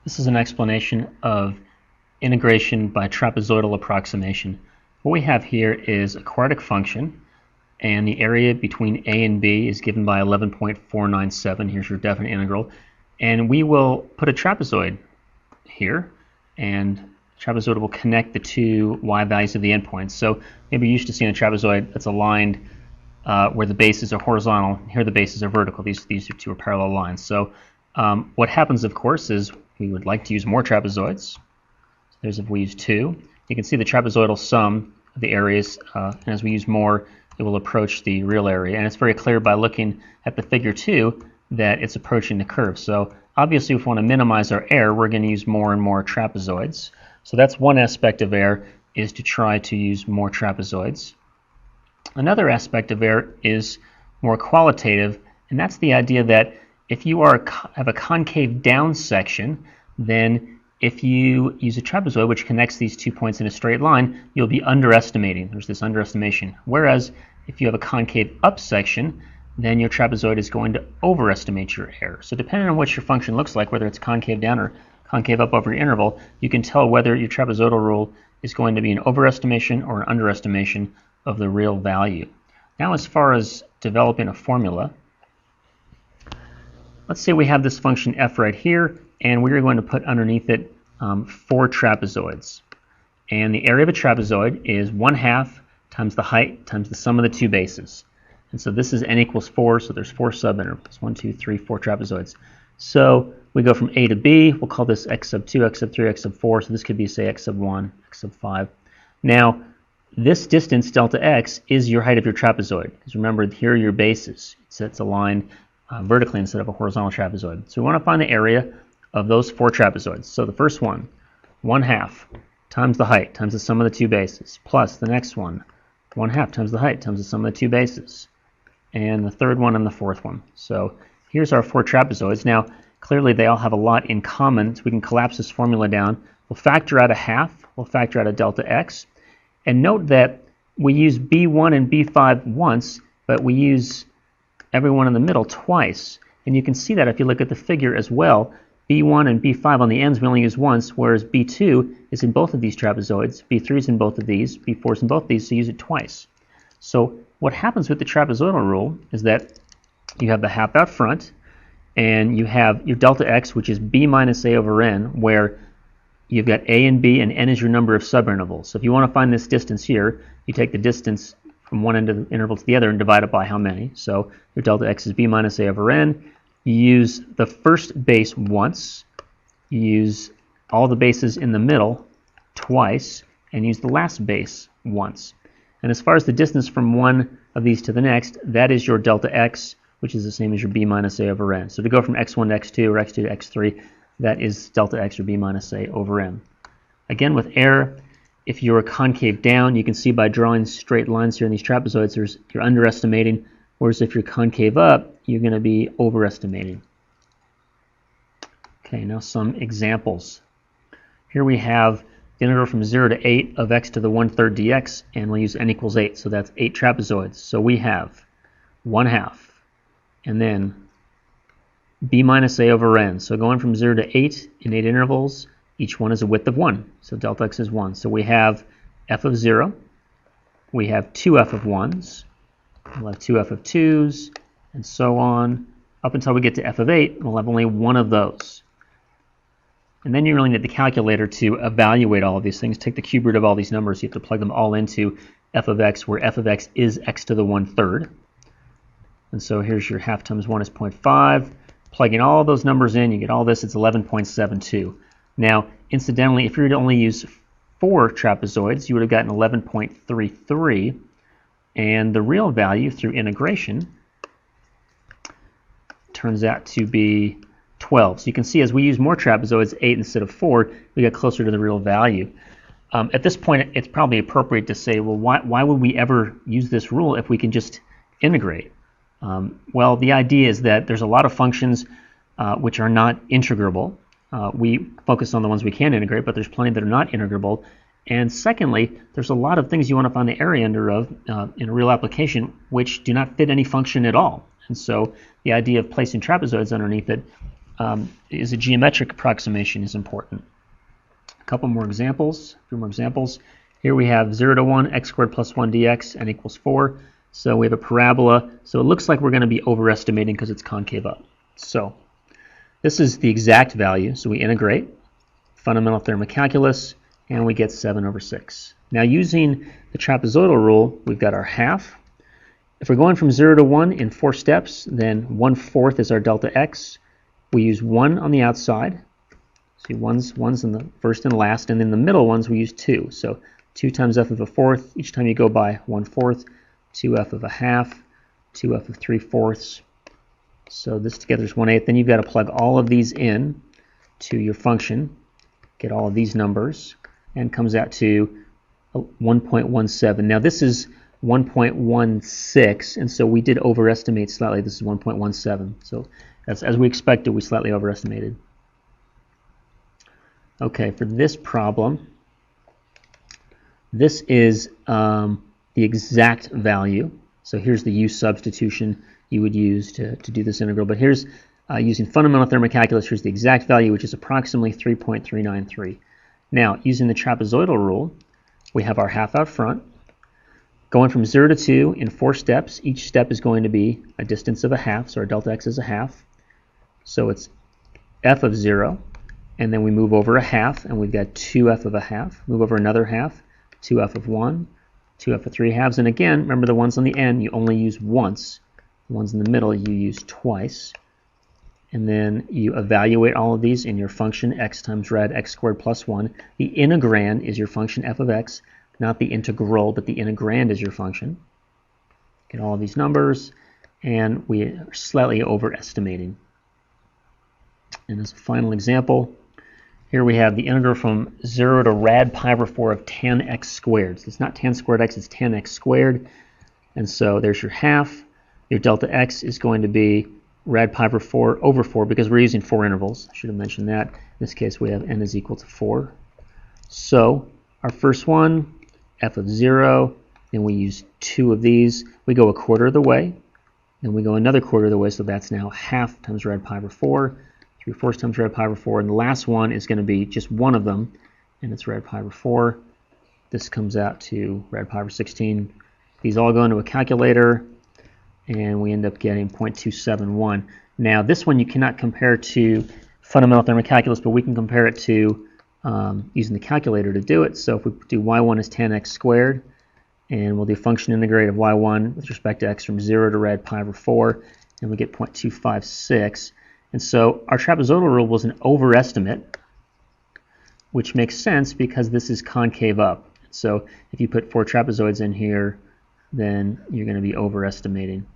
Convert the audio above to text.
This is an explanation of integration by trapezoidal approximation. What we have here is a quadratic function, and the area between a and b is given by 11.497. Here's your definite integral. And we will put a trapezoid here, and trapezoid will connect the two y values of the endpoints. So maybe you're used to seeing a trapezoid that's aligned where the bases are horizontal. Here the bases are vertical. These two are parallel lines. So what happens, of course, is we would like to use more trapezoids. So there's if we use 2. You can see the trapezoidal sum of the areas, and as we use more, it will approach the real area. And it's very clear by looking at the figure 2 that it's approaching the curve. So obviously, if we want to minimize our error, we're going to use more and more trapezoids. So that's one aspect of error, is to try to use more trapezoids. Another aspect of error is more qualitative, and that's the idea that if you have a concave down section, then if you use a trapezoid which connects these 2 points in a straight line, you'll be underestimating. There's this underestimation. Whereas if you have a concave up section, then your trapezoid is going to overestimate your error. So depending on what your function looks like, whether it's concave down or concave up over your interval, you can tell whether your trapezoidal rule is going to be an overestimation or an underestimation of the real value. Now, as far as developing a formula, let's say we have this function f right here, and we're going to put underneath it 4 trapezoids. And the area of a trapezoid is 1/2 times the height times the sum of the two bases. And so this is n equals 4, so there's 4 subintervals. 1, 2, 3, 4 trapezoids. So we go from a to b. We'll call this x sub 2, x sub 3, x sub 4. So this could be, say, x sub 1, x sub 5. Now, this distance, delta x, is your height of your trapezoid. Because remember, here are your bases. It's aligned vertically instead of a horizontal trapezoid. So we want to find the area of those 4 trapezoids. So the first one, 1/2 times the height times the sum of the two bases, plus the next one, 1/2 times the height times the sum of the two bases, and the third one and the fourth one. So here's our 4 trapezoids. Now, clearly they all have a lot in common, so we can collapse this formula down. We'll factor out 1/2, we'll factor out a delta x, and note that we use b1 and b5 once, but we use everyone in the middle twice. And you can see that if you look at the figure as well. b1 and b5 on the ends we only use once, whereas b2 is in both of these trapezoids, b3 is in both of these, b4 is in both of these, so use it twice. So what happens with the trapezoidal rule is that you have the half out front, and you have your delta x, which is b minus a over n, where you've got a and b, and n is your number of subintervals. So if you want to find this distance here, you take the distance from one end of the interval to the other and divide it by how many. So your delta x is b minus a over n. You use the first base once, you use all the bases in the middle twice, and use the last base once. And as far as the distance from one of these to the next, that is your delta x, which is the same as your b minus a over n. So to go from x1 to x2 or x2 to x3, that is delta x or b minus a over n. Again, with error, if you're concave down, you can see by drawing straight lines here in these trapezoids, you're underestimating. Whereas if you're concave up, you're going to be overestimating. Okay, now some examples. Here we have the integral from 0 to 8 of x to the 1/3 dx, and we'll use n equals 8, so that's 8 trapezoids. So we have 1/2, and then b minus a over n. So going from 0 to 8 in 8 intervals, each one is a width of 1, so delta x is 1. So we have f of 0, we have 2f of 1s, we'll have 2f of 2s, and so on, up until we get to f of 8, we'll have only one of those. And then you really need the calculator to evaluate all of these things. Take the cube root of all these numbers. You have to plug them all into f of x, where f of x is x to the 1/3. And so here's your half times 1 is 0.5. Plugging all those numbers in, you get all this. It's 11.72. Now, incidentally, if you were to only use 4 trapezoids, you would have gotten 11.33. And the real value through integration turns out to be 12. So you can see as we use more trapezoids, 8 instead of 4, we get closer to the real value. At this point, it's probably appropriate to say, well, why would we ever use this rule if we can just integrate? Well, the idea is that there's a lot of functions which are not integrable. We focus on the ones we can integrate, but there's plenty that are not integrable. And secondly, there's a lot of things you want to find the area under of in a real application which do not fit any function at all. And so the idea of placing trapezoids underneath it is a geometric approximation is important. A couple more examples, a few more examples. Here we have 0 to 1, x squared plus 1 dx, n equals 4. So we have a parabola. So it looks like we're going to be overestimating because it's concave up. So this is the exact value. So we integrate fundamental theorem of calculus, and we get 7 over 6. Now using the trapezoidal rule, we've got our half. If we're going from 0 to 1 in 4 steps, then 1/4 is our delta x. We use 1 on the outside. See, one's in the first and last, and then the middle ones we use 2. So 2 times f of a fourth. Each time you go by 1/4, 2f of a half, 2f of 3/4. So this together is 1/8. Then you've got to plug all of these in to your function, get all of these numbers, and comes out to 1.17. Now this is 1.16, and so we did overestimate slightly. This is 1.17. So as we expected, we slightly overestimated. Okay, for this problem, this is the exact value. So here's the u substitution you would use to do this integral. But here's, using fundamental theorem of calculus, here's the exact value, which is approximately 3.393. Now, using the trapezoidal rule, we have our half out front. Going from 0 to 2 in 4 steps, each step is going to be a distance of a half, so our delta x is a half. So it's f of 0, and then we move over a half, and we've got 2f of a half. Move over another half, 2f of 1, 2f of 3 halves. And again, remember the ones on the end you only use once. The ones in the middle you use twice. And then you evaluate all of these in your function x times rad x squared plus 1. The integrand is your function f of x, not the integral, but the integrand is your function. Get all of these numbers, and we are slightly overestimating. And as a final example, here we have the integral from 0 to rad pi over 4 of tan x squared. So it's not tan squared x, it's tan x squared. And so there's your half. Your delta x is going to be rad pi over 4 because we're using 4 intervals. I should have mentioned that. In this case, we have n is equal to 4. So our first one, f of 0, then we use 2 of these. We go a quarter of the way. Then we go another quarter of the way, so that's now half times rad pi over 4. 3/4 times rad pi over 4, and the last one is going to be just one of them, and it's rad pi over 4. This comes out to rad pi over 16. These all go into a calculator, and we end up getting 0.271. Now this one you cannot compare to fundamental theorem of calculus, but we can compare it to using the calculator to do it. So if we do y1 is tan x squared, and we'll do function integrate of y1 with respect to x from 0 to rad pi over 4, and we get 0.256. And so our trapezoidal rule was an overestimate, which makes sense because this is concave up. So if you put 4 trapezoids in here, then you're going to be overestimating.